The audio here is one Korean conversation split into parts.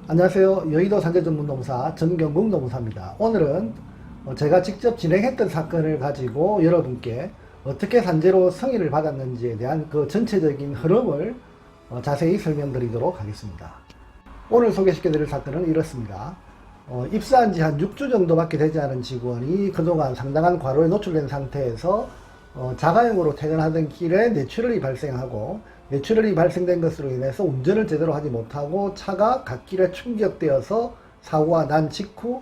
안녕하세요. 여의도 산재전문노무사 전경국노무사입니다. 오늘은 제가 직접 진행했던 사건을 가지고 여러분께 어떻게 산재로 승인을 받았는지에 대한 그 전체적인 흐름을 자세히 설명드리도록 하겠습니다. 오늘 소개시켜드릴 사건은 이렇습니다. 입사한 지 한 6주 정도밖에 되지 않은 직원이 그동안 상당한 과로에 노출된 상태에서 자가용으로 퇴근하던 길에 뇌출혈이 발생하고, 뇌출혈이 발생된 것으로 인해서 운전을 제대로 하지 못하고 차가 갓길에 충격되어서 사고가 난 직후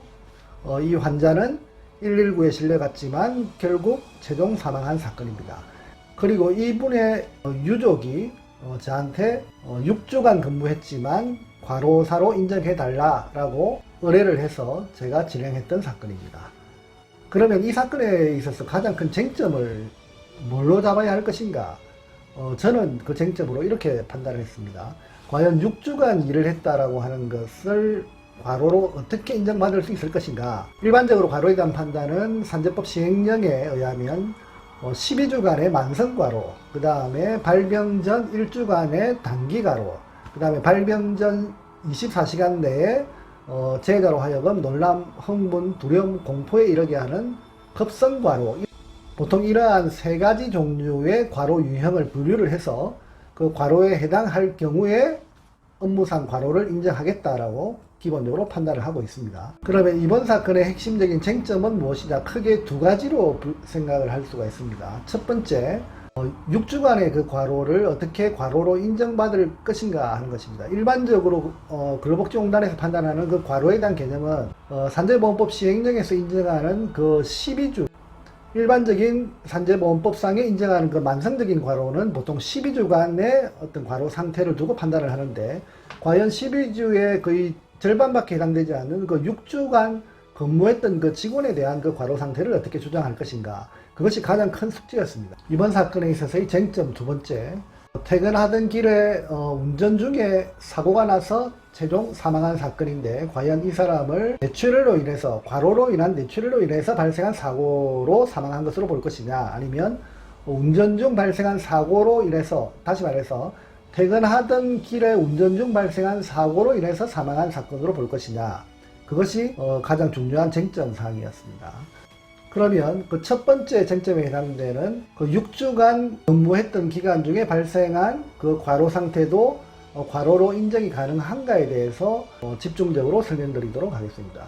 이 환자는 119에 실려갔지만 결국 최종 사망한 사건입니다. 그리고 이분의 유족이 저한테 6주간 근무했지만 과로사로 인정해달라고 의뢰를 해서 제가 진행했던 사건입니다. 그러면 이 사건에 있어서 가장 큰 쟁점을 뭘로 잡아야 할 것인가? 저는 그 쟁점으로 이렇게 판단을 했습니다. 과연 6주간 일을 했다라고 하는 것을 과로로 어떻게 인정받을 수 있을 것인가? 일반적으로 과로에 대한 판단은 산재법 시행령에 의하면 12주간의 만성과로, 그 다음에 발병 전 1주간의 단기과로, 그 다음에 발병 전 24시간 내에 재해자로 하여금 놀람, 흥분, 두려움, 공포에 이르게 하는 급성과로, 보통 이러한 세 가지 종류의 과로 유형을 분류를 해서 그 과로에 해당할 경우에 업무상 과로를 인정하겠다라고 기본적으로 판단을 하고 있습니다. 그러면 이번 사건의 핵심적인 쟁점은 무엇이냐? 크게 두 가지로 생각을 할 수가 있습니다. 첫 번째, 6주간의 그 과로를 어떻게 과로로 인정받을 것인가 하는 것입니다. 일반적으로 근로복지공단에서 판단하는 그 과로에 대한 개념은 산재보험법 시행령에서 인정하는 그 12주, 일반적인 산재보험법상에 인정하는 그 만성적인 과로는 보통 12주간의 어떤 과로 상태를 두고 판단을 하는데, 과연 12주의 거의 절반밖에 해당되지 않는 그 6주간 근무했던 그 직원에 대한 그 과로 상태를 어떻게 주장할 것인가, 그것이 가장 큰 숙제였습니다. 이번 사건에 있어서의 쟁점 두 번째, 퇴근하던 길에 운전 중에 사고가 나서 최종 사망한 사건인데, 과연 이 사람을 뇌출혈로 인해서, 과로로 인한 뇌출혈로 인해서 발생한 사고로 사망한 것으로 볼 것이냐, 아니면 운전 중 발생한 사고로 인해서, 다시 말해서 퇴근하던 길에 운전 중 발생한 사고로 인해서 사망한 사건으로 볼 것이냐, 그것이 가장 중요한 쟁점 사항이었습니다. 그러면 그 첫 번째 쟁점에 해당되는 그 6주간 근무했던 기간 중에 발생한 그 과로 상태도 과로로 인정이 가능한가에 대해서 집중적으로 설명드리도록 하겠습니다.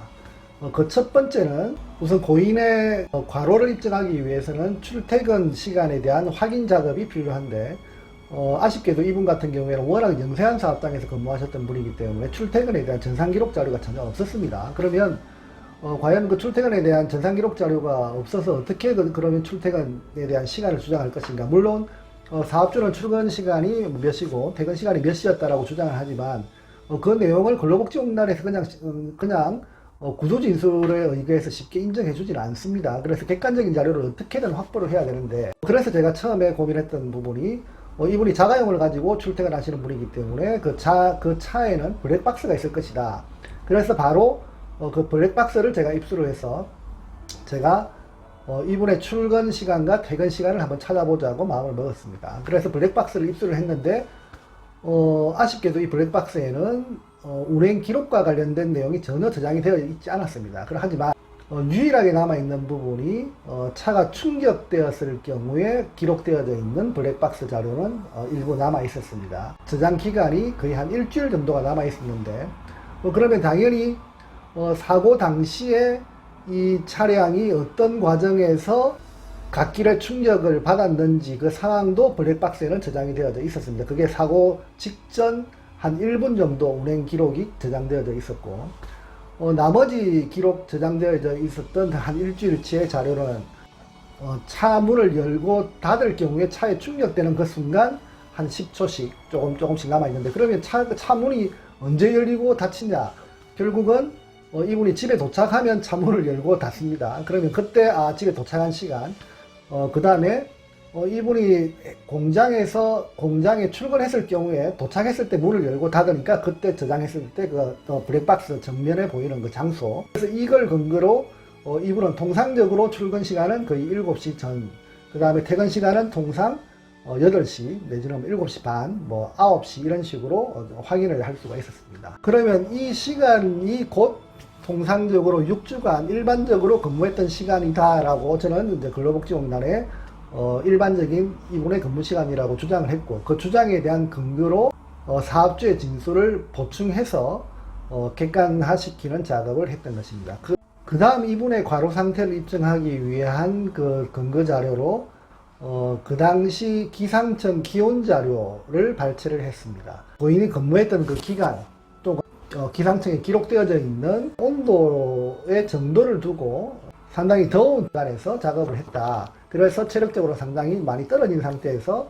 그 첫 번째는, 우선 고인의 과로를 입증하기 위해서는 출퇴근 시간에 대한 확인 작업이 필요한데, 아쉽게도 이분 같은 경우에는 워낙 영세한 사업장에서 근무하셨던 분이기 때문에 출퇴근에 대한 전산기록 자료가 전혀 없었습니다. 그러면 과연 그 출퇴근에 대한 전산기록 자료가 없어서 어떻게 그러면 출퇴근에 대한 시간을 주장할 것인가? 물론 사업주는 출근 시간이 몇 시고 퇴근 시간이 몇 시였다라고 주장을 하지만 그 내용을 근로복지공단에서 그냥 구조진술에 의거해서 쉽게 인정해 주질 않습니다. 그래서 객관적인 자료를 어떻게든 확보를 해야 되는데, 그래서 제가 처음에 고민했던 부분이, 이분이 자가용을 가지고 출퇴근하시는 분이기 때문에 그 차에는 블랙박스가 있을 것이다. 그래서 바로 그 블랙박스를 제가 입수를 해서 제가 이분의 출근 시간과 퇴근 시간을 한번 찾아보자고 마음을 먹었습니다. 그래서 블랙박스를 입수를 했는데 아쉽게도 이 블랙박스에는 운행 기록과 관련된 내용이 전혀 저장이 되어 있지 않았습니다. 하지만 유일하게 남아있는 부분이 차가 충격되었을 경우에 기록되어져 있는 블랙박스 자료는 일부 남아있었습니다. 저장 기간이 거의 한 일주일 정도가 남아있었는데, 그러면 당연히 사고 당시에 이 차량이 어떤 과정에서 갓길에 충격을 받았는지 그 상황도 블랙박스에는 저장이 되어져 있었습니다. 그게 사고 직전 한 1분 정도 운행 기록이 저장되어져 있었고, 나머지 기록 저장되어져 있었던 한 일주일치의 자료는 차 문을 열고 닫을 경우에 차에 충격되는 그 순간 한 10초씩 조금씩 남아있는데, 그러면 차 문이 언제 열리고 닫히냐? 결국은 이분이 집에 도착하면 차문을 열고 닫습니다. 그러면 그때 집에 도착한 시간, 그 다음에 이분이 공장에 출근했을 경우에 도착했을 때 문을 열고 닫으니까 그때 저장했을 때 그 블랙박스 정면에 보이는 그 장소, 그래서 이걸 근거로 이분은 통상적으로 출근 시간은 거의 7시 전, 그 다음에 퇴근 시간은 통상 8시 내지는 7시 반, 뭐 9시 이런 식으로 확인을 할 수가 있었습니다. 그러면 이 시간이 곧 통상적으로 6주간 일반적으로 근무했던 시간이다라고 저는 이제 근로복지공단의 일반적인 이분의 근무 시간이라고 주장을 했고, 그 주장에 대한 근거로 사업주의 진술을 보충해서 객관화시키는 작업을 했던 것입니다. 그 다음 이분의 과로 상태를 입증하기 위한 그 근거 자료로 그 당시 기상청 기온 자료를 발췌를 했습니다. 고인이 근무했던 그 기간 또 기상청에 기록되어져 있는 온도의 정도를 두고 상당히 더운 기간에서 작업을 했다. 그래서 체력적으로 상당히 많이 떨어진 상태에서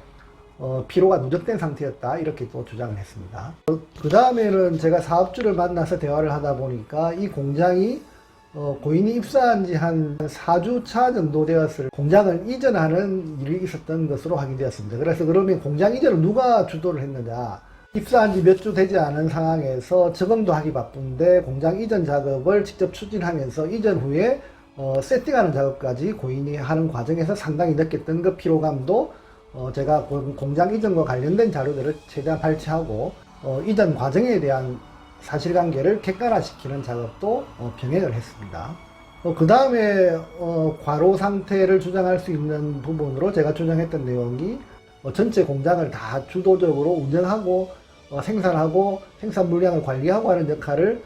피로가 누적된 상태였다. 이렇게 또 주장을 했습니다. 그 다음에는 제가 사업주를 만나서 대화를 하다 보니까 이 공장이 고인이 입사한 지 한 4주 차 정도 되었을 공장을 이전하는 일이 있었던 것으로 확인되었습니다. 그래서 그러면 공장 이전을 누가 주도를 했느냐. 입사한 지 몇 주 되지 않은 상황에서 적응도 하기 바쁜데 공장 이전 작업을 직접 추진하면서 이전 후에 세팅하는 작업까지 고인이 하는 과정에서 상당히 느꼈던 그 피로감도 제가 공장 이전과 관련된 자료들을 최대한 발췌하고 이전 과정에 대한 사실관계를 객관화시키는 작업도 병행을 했습니다. 그 다음에 과로 상태를 주장할 수 있는 부분으로 제가 주장했던 내용이 전체 공장을 다 주도적으로 운영하고 생산하고 생산 물량을 관리하고 하는 역할을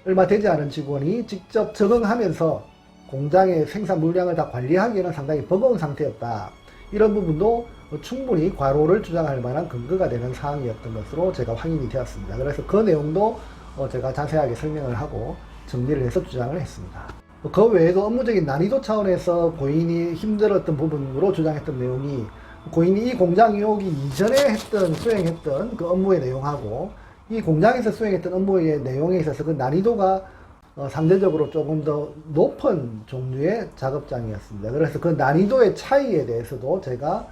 얼마 되지 않은 직원이 직접 적응하면서 공장의 생산 물량을 다 관리하기에는 상당히 버거운 상태였다. 이런 부분도 충분히 과로를 주장할 만한 근거가 되는 사항이었던 것으로 제가 확인이 되었습니다. 그래서 그 내용도 제가 자세하게 설명을 하고 정리를 해서 주장을 했습니다. 그 외에도 업무적인 난이도 차원에서 고인이 힘들었던 부분으로 주장했던 내용이 고인이 이 공장이 오기 이전에 수행했던 그 업무의 내용하고 이 공장에서 수행했던 업무의 내용에 있어서 그 난이도가 상대적으로 조금 더 높은 종류의 작업장이었습니다. 그래서 그 난이도의 차이에 대해서도 제가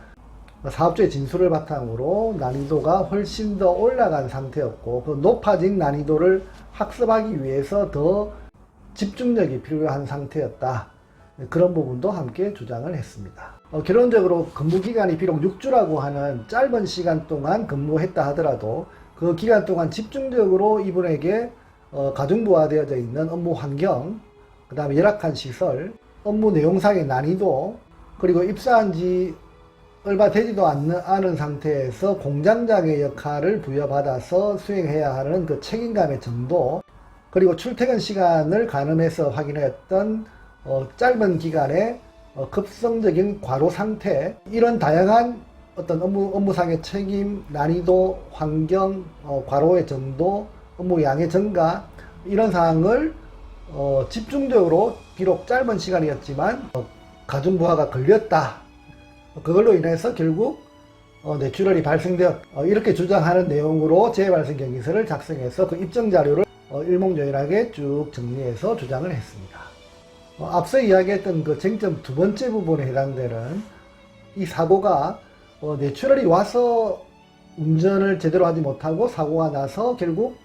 사업주의 진술을 바탕으로 난이도가 훨씬 더 올라간 상태였고 그 높아진 난이도를 학습하기 위해서 더 집중력이 필요한 상태였다. 그런 부분도 함께 주장을 했습니다. 결론적으로 근무기간이 비록 6주라고 하는 짧은 시간 동안 근무했다 하더라도 그 기간 동안 집중적으로 이분에게 가중부화되어져 있는 업무 환경, 그 다음에 열악한 시설, 업무 내용상의 난이도, 그리고 입사한 지 얼마 되지도 않은 상태에서 공장장의 역할을 부여받아서 수행해야 하는 그 책임감의 정도, 그리고 출퇴근 시간을 가늠해서 확인했던 짧은 기간의 급성적인 과로 상태, 이런 다양한 어떤 업무상의 책임, 난이도, 환경, 과로의 정도, 업무 양의 증가, 이런 사항을 집중적으로 비록 짧은 시간이었지만 가중부하가 걸렸다. 그걸로 인해서 결국 뇌출혈이 발생되었 이렇게 주장하는 내용으로 재발생 경위서를 작성해서 그 입증 자료를 일목요연하게 쭉 정리해서 주장을 했습니다. 앞서 이야기했던 그 쟁점 두 번째 부분에 해당되는 이 사고가 뇌출혈이 와서 운전을 제대로 하지 못하고 사고가 나서 결국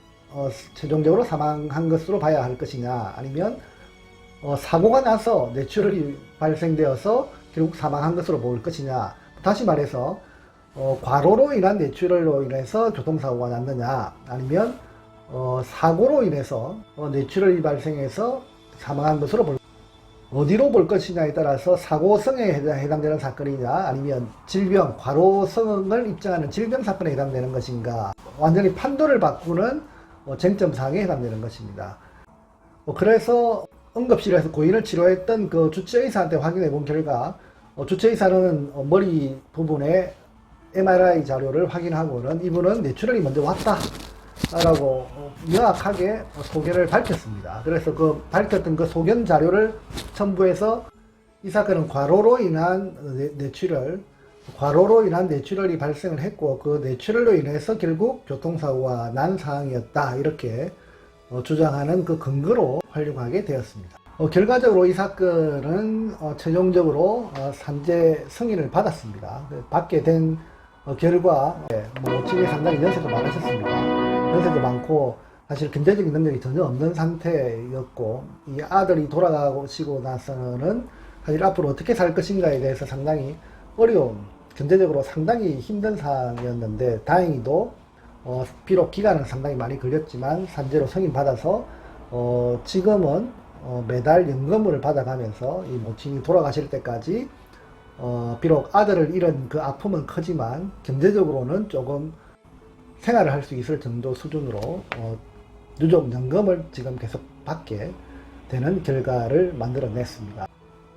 최종적으로 사망한 것으로 봐야 할 것이냐, 아니면 사고가 나서 뇌출혈이 발생되어서 결국 사망한 것으로 볼 것이냐. 다시 말해서 과로로 인한 뇌출혈로 인해서 교통사고가 났느냐, 아니면 사고로 인해서 뇌출혈이 발생해서 사망한 것으로 어디로 볼 것이냐에 따라서 사고성에 해당되는 사건이냐, 아니면 질병, 과로성을 입증하는 질병 사건에 해당되는 것인가, 완전히 판도를 바꾸는 쟁점사항에 해당되는 것입니다. 그래서 응급실에서 고인을 치료했던 그 주치의사한테 확인해 본 결과 주치의사는 머리 부분에 MRI 자료를 확인하고는 이분은 뇌출혈이 먼저 왔다 라고 명확하게 소견을 밝혔습니다. 그래서 그 밝혔던 그 소견 자료를 첨부해서 이 사건은 과로로 인한 뇌출혈이 발생을 했고 그 뇌출혈로 인해서 결국 교통사고가 난 상황이었다, 이렇게 주장하는 그 근거로 활용하게 되었습니다. 결과적으로 이 사건은 최종적으로 산재 승인을 받았습니다. 받게 된 결과 모친이 상당히 연세도 많으셨습니다. 연세도 많고 사실 경제적인 능력이 전혀 없는 상태였고, 이 아들이 돌아가시고 나서는 사실 앞으로 어떻게 살 것인가에 대해서 상당히 어려운 경제적으로 상당히 힘든 상황이었는데 다행히도 비록 기간은 상당히 많이 걸렸지만 산재로 승인받아서 지금은 매달 연금을 받아가면서 이 모친이 돌아가실 때까지 비록 아들을 잃은 그 아픔은 크지만 경제적으로는 조금 생활을 할 수 있을 정도 수준으로 유족연금을 지금 계속 받게 되는 결과를 만들어냈습니다.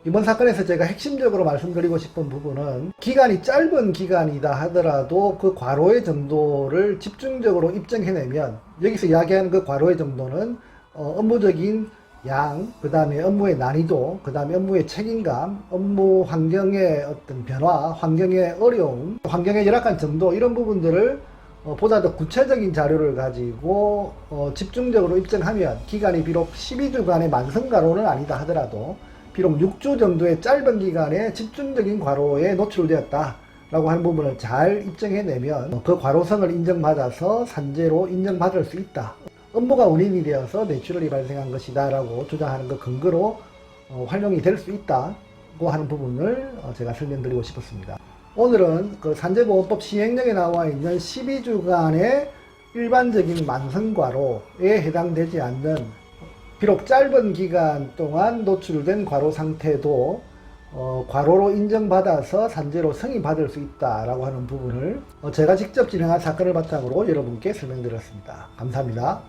이번 사건에서 제가 핵심적으로 말씀드리고 싶은 부분은 기간이 짧은 기간이다 하더라도 그 과로의 정도를 집중적으로 입증해내면, 여기서 이야기하는 그 과로의 정도는 업무적인 양, 그 다음에 업무의 난이도, 그 다음에 업무의 책임감, 업무 환경의 어떤 변화, 환경의 어려움, 환경의 열악한 정도, 이런 부분들을 보다 더 구체적인 자료를 가지고 집중적으로 입증하면 기간이 비록 12주간의 만성과로는 아니다 하더라도 비록 6주 정도의 짧은 기간에 집중적인 과로에 노출되었다 라고 하는 부분을 잘 입증해내면 그 과로성을 인정받아서 산재로 인정받을 수 있다. 업무가 원인이 되어서 뇌출혈이 발생한 것이다 라고 주장하는 그 근거로 활용이 될 수 있다고 하는 부분을 제가 설명드리고 싶었습니다. 오늘은 그 산재보험법 시행령에 나와 있는 12주간의 일반적인 만성과로에 해당되지 않는, 비록 짧은 기간 동안 노출된 과로 상태도 과로로 인정받아서 산재로 승인받을 수 있다라고 하는 부분을 제가 직접 진행한 사건을 바탕으로 여러분께 설명드렸습니다. 감사합니다.